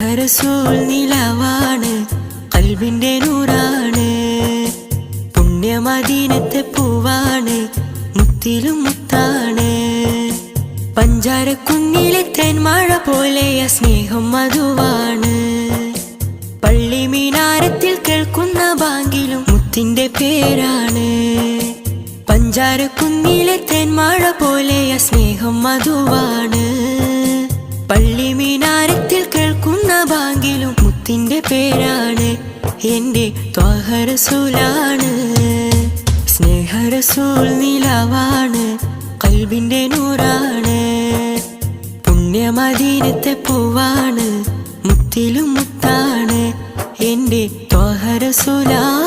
റസൂൽ നിലവാണ്, ഖൽബിന്റെ നൂറാണ്. പുണ്യമദീനത്തെ പൂവാണ്, മുത്തിലും മുത്താണ്. പഞ്ചാരക്കുന്നിലെ തേൻമഴ പോലെയ സ്നേഹം മധുവാണ്. പള്ളി മീനാരത്തിൽ കേൾക്കുന്ന ബാങ്കിലും മുത്തിന്റെ പേരാണ്. പഞ്ചാരക്കുന്നിലെ തേൻമഴ പോലെയ സ്നേഹം മധുവാണ്. പള്ളി മീനാരത്തിൽ കേൾക്കുന്ന ബാങ്കിലും മുത്തിന്റെ പേരാണ്. എന്റെ ത്വാഹ റസൂലാണ്. സ്നേഹ റസൂൽ നിലവാണ്, ഖൽബിന്റെ നൂറാണ്. പുണ്യമദീനത്തെ പൂവാണ്, മുത്തിലും മുത്താണ്. എന്റെ ത്വാഹ റസൂലാണ്.